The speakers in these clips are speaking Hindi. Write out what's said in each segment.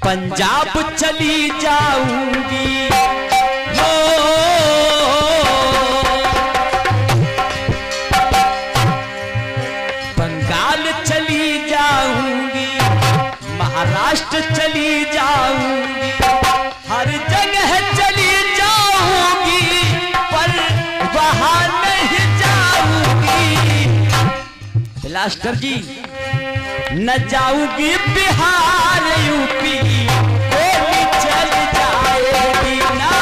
पंजाब चली जाऊंगी, हो बंगाल चली जाऊंगी, महाराष्ट्र चली जाऊंगी, हर जगह चली जाऊंगी, पर वहां नहीं जाऊंगी। ब्लास्टर जी, न जाऊंगी बिहार यूपी, गोली चल जाएगी, ना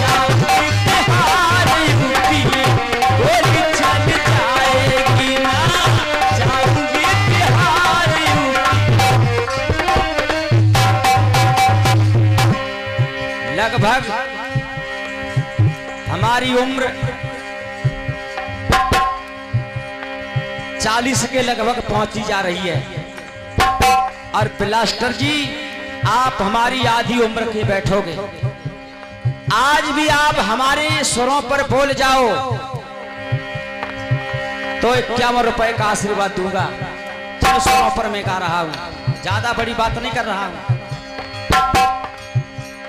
जाऊंगी बिहार यूपी, गोली चल जाएगी, ना जाऊंगी बिहार यूपी। लगभग हमारी उम्र 40 के लगभग पहुंची जा रही है, और ब्लास्टर जी आप हमारी आधी उम्र के बैठोगे। आज भी आप हमारे स्वरों पर बोल जाओ तो 51 रुपए का आशीर्वाद दूंगा। जिन स्वरों पर मैं गा रहा हूं, ज्यादा बड़ी बात नहीं कर रहा हूं।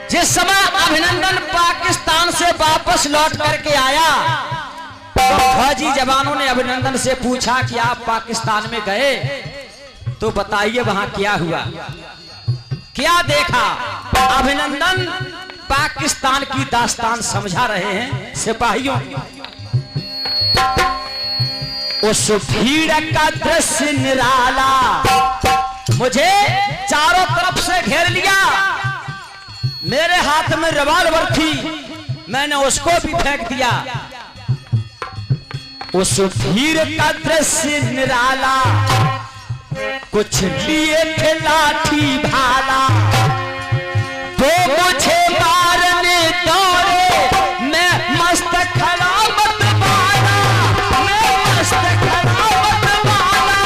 जिस समय अभिनंदन पाकिस्तान से वापस लौट करके आया तो फौजी जवानों ने अभिनंदन से पूछा कि आप पाकिस्तान में गए तो बताइए वहां क्या हुआ, क्या देखा। अभिनंदन पाकिस्तान की दास्तान समझा रहे हैं सिपाहियों। उस भीड़ का दृश्य निराला, मुझे चारों तरफ से घेर लिया, मेरे हाथ में रिवॉल्वर थी, मैंने उसको भी फेंक दिया। उस भीड़ का दृश्य निराला, कुछ लिए थे लाठी भाला, वो मुझे मारने दौड़े, मैं मस्त खड़ा मत मारा, मैं मस्त खड़ा मत मारा।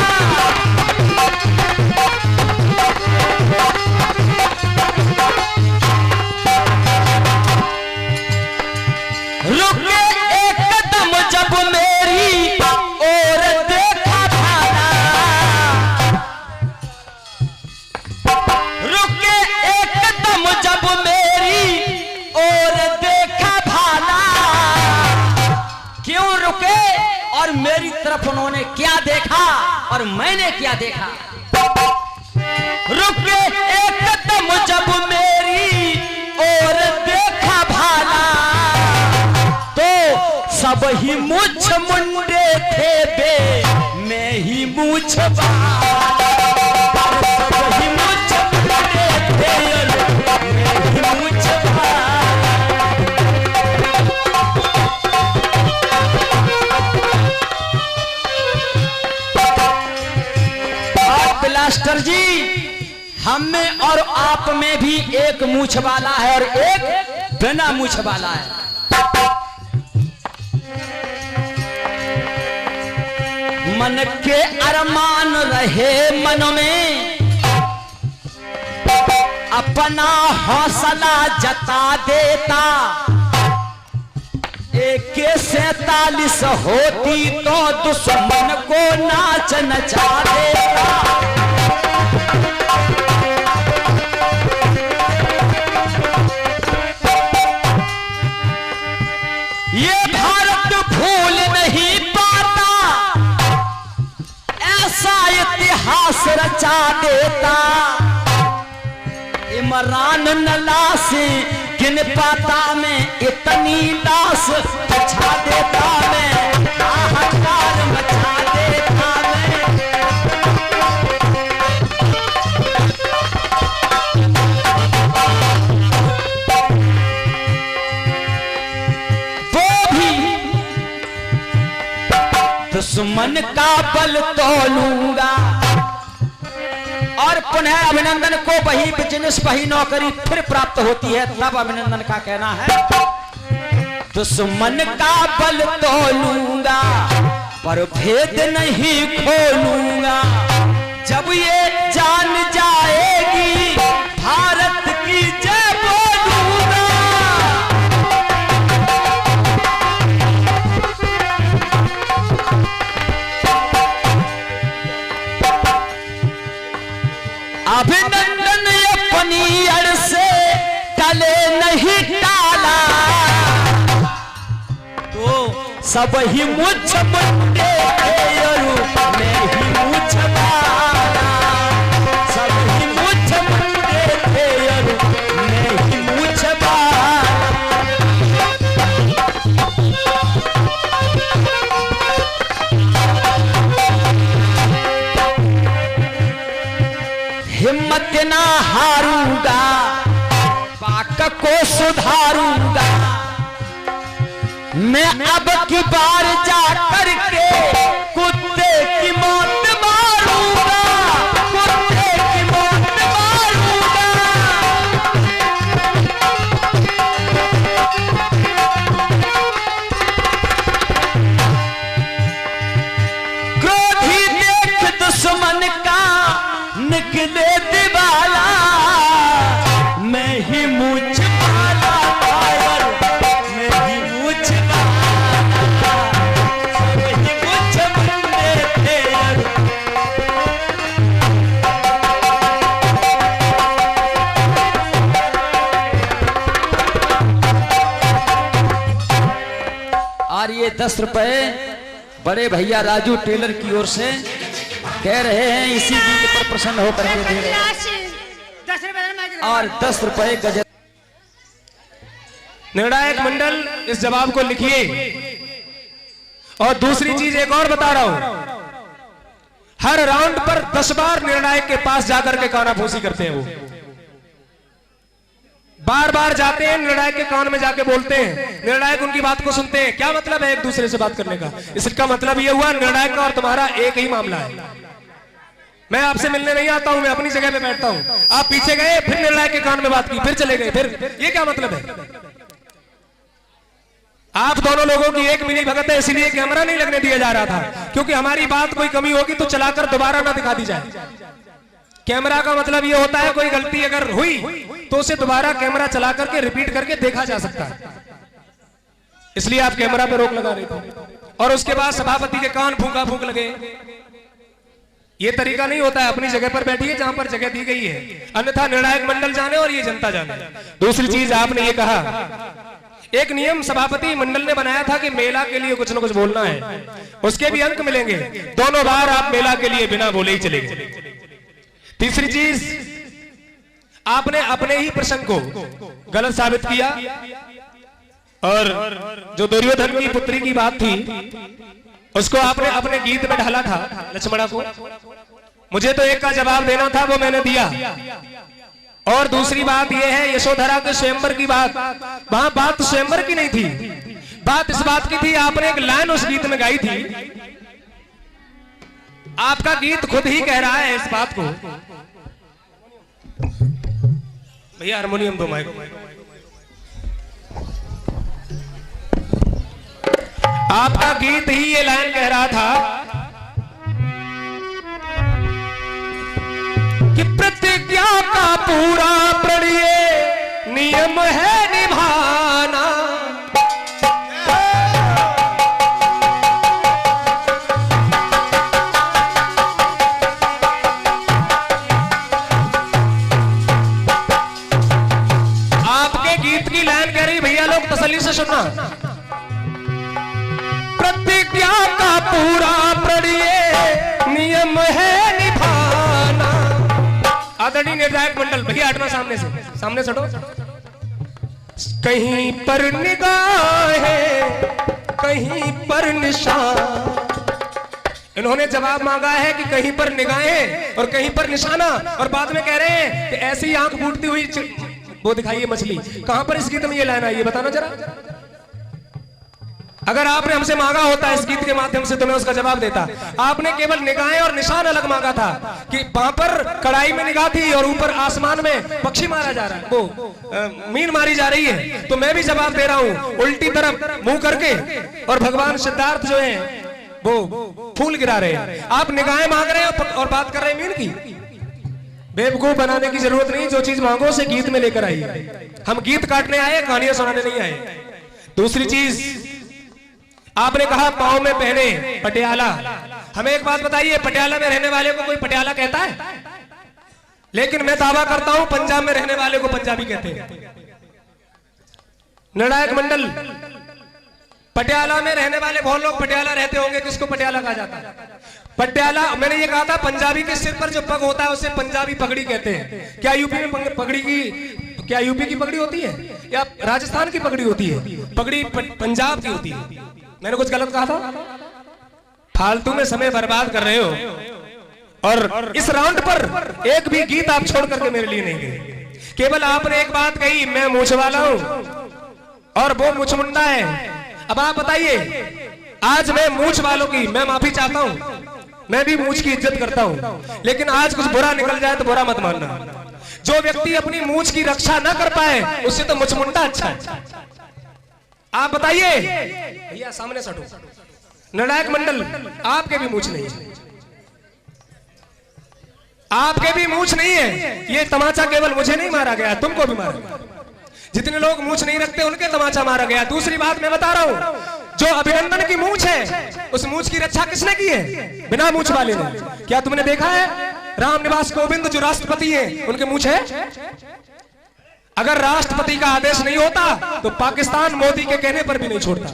रुके एक कदम जब मेरी और देखा भाला, रुके एक कदम जब मेरी और देखा भाला। क्यों रुके और मेरी तरफ उन्होंने क्या देखा और मैंने क्या देखा। रुके एक कदम जब मेरी और देखा भाला, तो सब ही मुझ मुंडे थे बे, मैं ही मुझ वाला। सब ही मुझ मुंडे थे और मैं ही मुझ वाला। और ब्लास्टर जी, हम में और आप में भी एक मूछ वाला है और एक बिना मूछ वाला है। मन के अरमान रहे मन में, अपना हौसला जता देता। AK-47 होती तो दुश्मन को नाच नचा देता। ये भारत भूल नहीं पाता, ऐसा इतिहास रचा देता। इमरान न लाश गिन पाता, मैं इतनी लाश बचा देता, मैं हाहाकार मचा देता। मैं वो भी दुश्मन का बल तोलूंगा। और पुनः अभिनंदन को वही बिजनेस, वही नौकरी फिर प्राप्त होती है। तब अभिनंदन का कहना है, दुश्मन का बल तोलूंगा पर भेद नहीं खोलूंगा। जब ये जान जाएगी भारत की जय बोलूंगा। अभिनंदन अपनी सब ही मुझ मुंडे मैं ही मुझ बाला, सब ही मुझ मुंडे मैं ही मुझ बाला। हिम्मत ना हारूंगा, पाक को सुधारूंगा, मैं अब की बार जा करके कुत्ते की मौत मारूंगा, कुत्ते की मौत मारूंगा। क्रोधी देख दुश्मन का निकले दिवाला, मैं ही मुझ बाला कायर, मैं ही मुझ बाला, सब ही मुझ बंदे थे। और ये 10 रुपए बड़े भैया राजू टेलर की ओर से कह रहे हैं, इसी गीत पर प्रसन्न होकर के दे रहे हैं। और 10 रुपए गजल। निर्णायक मंडल इस जवाब को लिखिए। और दूसरी चीज एक और बता रहा हूं, हर राउंड पर 10 बार निर्णायक के पास जाकर के कानाफूसी करते हैं। वो बार बार जाते हैं, निर्णायक के कान में जाके बोलते हैं, निर्णायक उनकी बात को सुनते हैं। क्या मतलब है एक दूसरे से बात करने का? इसका मतलब यह हुआ निर्णायक का और तुम्हारा एक ही मामला है। मैं आपसे मिलने नहीं आता हूं, मैं अपनी जगह पे बैठता हूं। आप पीछे गए, फिर निर्णायक के कान में बात की, फिर चले गए, फिर ये क्या मतलब है? आप दोनों लोगों की एक मिली भगत है, इसलिए कैमरा नहीं लगने दिया जा रहा था, क्योंकि हमारी बात कोई कमी होगी तो चलाकर दोबारा ना दिखा दी जाए। कैमरा का मतलब ये होता है कोई गलती अगर हुई तो उसे दोबारा कैमरा चला करके रिपीट करके देखा जा सकता है, इसलिए आप कैमरा पे रोक लगा रहे थे। और उसके बाद सभापति के कान फूंका फूंक लगे। ये तरीका नहीं होता है। अपनी जगह पर बैठिए जहां पर जगह दी गई है, अन्यथा निर्णायक मंडल जाने और ये जनता जाने। दूसरी चीज आपने ये कहा, एक नियम सभापति मंडल ने बनाया था कि मेला के लिए कुछ न कुछ बोलना है, उसके भी अंक मिलेंगे। दोनों बार आप मेला के लिए बिना बोले ही चले गए। तीसरी चीज, आपने अपने ही प्रसंग को गलत साबित किया। और जो दुर्योधन की पुत्री की बात थी उसको आपने अपने गीत में ढाला था लक्ष्मणा को। मुझे तो एक का जवाब देना था, वो मैंने दिया। और दूसरी बात यह है, यशोधरा के स्वयंवर की बात, वहां बात स्वयंवर की नहीं थी, बात इस बात की थी, आपने एक लाइन उस गीत में गाई थी। आपका गीत खुद ही कह रहा है इस बात को। भैया हारमोनियम दो, माइक। आपका गीत ही ये लाइन कह रहा था कि प्रतिज्ञा का पूरा प्रणय नियम है निभाना। आपके गीत की लाइन कह रही, भैया लोग तसल्ली से सुनना, प्रतिज्ञा का पूरा प्रणय नियम है निभाना। आदरणीय निर्णायक मंडल, भैया हटना सामने से, सामने से हटो। कहीं पर निगाहें, कहीं पर निशान। इन्होंने जवाब मांगा है कि कहीं पर निगाहें और कहीं पर निशाना, और बाद में कह रहे हैं कि ऐसी आंख फूटती हुई वो दिखाइए मछली। कहां पर इस गीत में ये लाइन आई है, बताना जरा। अगर आपने हमसे मांगा होता इस गीत के माध्यम से तो मैं उसका जवाब देता। आपने केवल निगाहें और निशान अलग मांगा था कि वहां पर कड़ाई में निगाह थी और ऊपर आसमान में पक्षी मारा जा रहा है, वो मीन मारी जा रही है। तो मैं भी जवाब दे रहा हूं उल्टी तरफ मुंह करके, और भगवान सिद्धार्थ जो है वो फूल गिरा रहे हैं। आप निगाहें मांग रहे हैं और बात कर रहे हैं मीन की। बेवकूफ बनाने की जरूरत नहीं, जो चीज मांगो उसे गीत में लेकर आइए। हम गीत काटने आए, कहानियां सुनाने नहीं आए। दूसरी चीज, आपने कहा पांव में पहने पटियाला। हमें एक बात बताइए, पटियाला में रहने वाले को कोई पटियाला कहता है? लेकिन मैं दावा करता हूं पंजाब में रहने वाले को पंजाबी कहते हैं। निर्णायक मंडल, पटियाला में रहने वाले बहुत लोग पटियाला रहते होंगे, किसको पटियाला कहा जाता है? पटियाला, मैंने ये कहा था पंजाबी के सिर पर जो पग होता है उसे पंजाबी पगड़ी कहते हैं। क्या यूपी में पगड़ी की, क्या यूपी की पगड़ी होती है या राजस्थान की पगड़ी होती है? पगड़ी पंजाब की होती है। मैंने कुछ गलत कहा था? फालतू में समय बर्बाद कर रहे हो। और इस राउंड पर एक भी गीत आप छोड़ करके मेरे लिए नहीं गए। केवल आपने एक बात कही, मैं मूछ वाला हूं और वो मूछ मुंडा है। अब आप बताइए, आज मैं मूछ वालों की मैं माफी चाहता हूं, मैं भी मूछ की इज्जत करता हूं, लेकिन आज कुछ बुरा निकल जाए तो बुरा मत मानना। जो व्यक्ति अपनी मूछ की रक्षा न कर पाए उससे तो मूछ मुंडा अच्छा है। आप बताइए भैया, सामने सटो, निर्णायक मंडल, आपके भी मूछ नहीं है, आपके भी मूछ नहीं है। ये तमाचा केवल मुझे नहीं मारा गया, तुमको भी मारा गया। जितने लोग मूछ नहीं रखते उनके तमाचा मारा गया। दूसरी बात मैं बता रहा हूं, जो अभिनंदन की मूछ है उस मूछ की रक्षा किसने की है? बिना मूछ वाले ने। क्या तुमने देखा है रामनिवास कोविंद जो राष्ट्रपति हैं उनके मूछ है? अगर राष्ट्रपति का आदेश नहीं होता तो पाकिस्तान मोदी के कहने पर भी नहीं छोड़ता।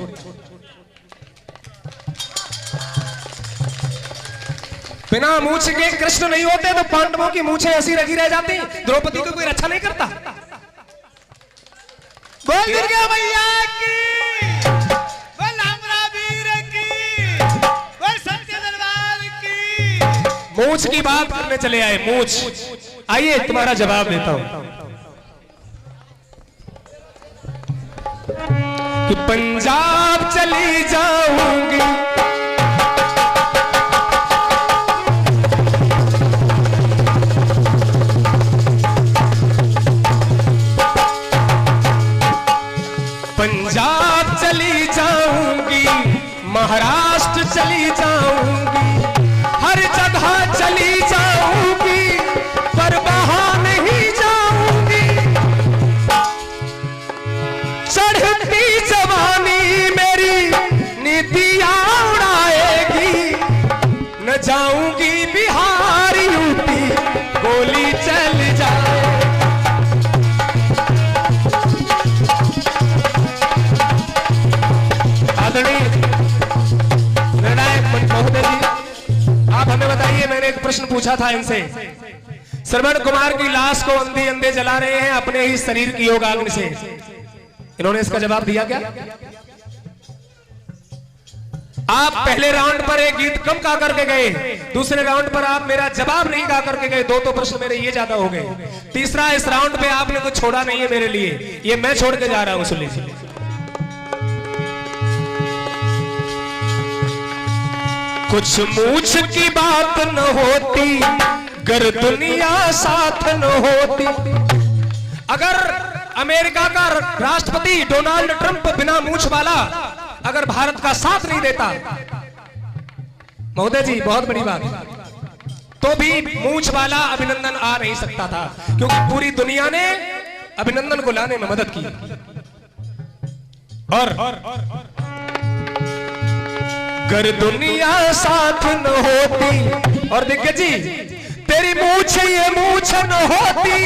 बिना मूछ के कृष्ण नहीं होते तो पांडवों की मूछें ऐसी रखी रह जाती, द्रौपदी को कोई रक्षा नहीं करता। बोल दुर्गा मैया की, बोल हमरा वीर की, बोल सत्य दरबार की। मूछ की बात करने चले आए, मूछ। आइए तुम्हारा जवाब देता हूं कि पंजाब चली जाऊंगी, पंजाब चली जाऊंगी, महाराष्ट्र चली जाऊंगी, हर जगह चली जाऊंगी, पर वहां नहीं जाऊंगी। चढ़ती जवानी मेरी नीतियां उड़ाएगी, न जाऊंगी बिहार यूपी, गोली चल जाए। महोदय जी, आप हमें बताइए, मैंने एक प्रश्न पूछा था इनसे, श्रवण कुमार की लाश को अंधे अंधे जला रहे हैं अपने ही शरीर की योगाग्नि से, इन्होंने इसका जवाब दिया क्या? आप पहले राउंड पर एक गीत कम गा करके गए, दूसरे राउंड पर आप मेरा जवाब नहीं गा करके गए, दो तो प्रश्न मेरे ये ज्यादा हो गए। तीसरा, इस राउंड पे आपने कुछ छोड़ा नहीं है मेरे लिए, ये मैं छोड़ के जा रहा हूं। सुन लीजिए, कुछ मूछ की बात न होती गर दुनिया साथ न होती। अगर अमेरिका का राष्ट्रपति डोनाल्ड ट्रंप बिना मूछ वाला अगर भारत का साथ नहीं देता, महोदय जी बहुत बड़ी बात, तो भी मूछ वाला अभिनंदन आ नहीं सकता था, क्योंकि पूरी दुनिया ने अभिनंदन को लाने में मदद की। और गर दुनिया साथ न होती, और दिग्गज जी तेरी मूछ ये मूछ न होती,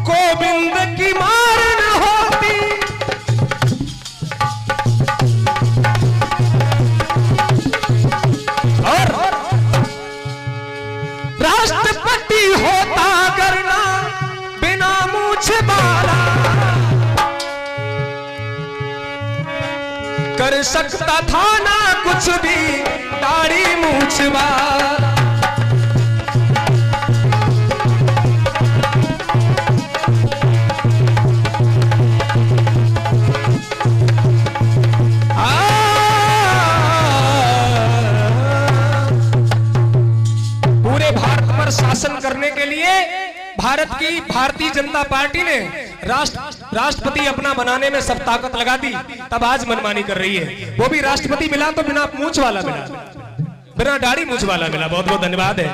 गोविंद की मार न होती। और राष्ट्रपति होता करना बिना मूछ वाला, कर सकता था ना कुछ भी दाढ़ी मूछ वाला। पूरे भारत पर शासन करने के लिए भारत की भारतीय जनता पार्टी ने राष्ट्रपति अपना बनाने में सब ताकत लगा दी, तब आज मनमानी कर रही है। वो भी राष्ट्रपति मिला तो बिना मूछ वाला मिला, बिना दाढ़ी मूछ वाला मिला। बहुत बहुत धन्यवाद है।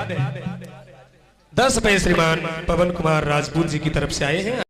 10 रुपए श्रीमान पवन कुमार राजपूत जी की तरफ से आए हैं।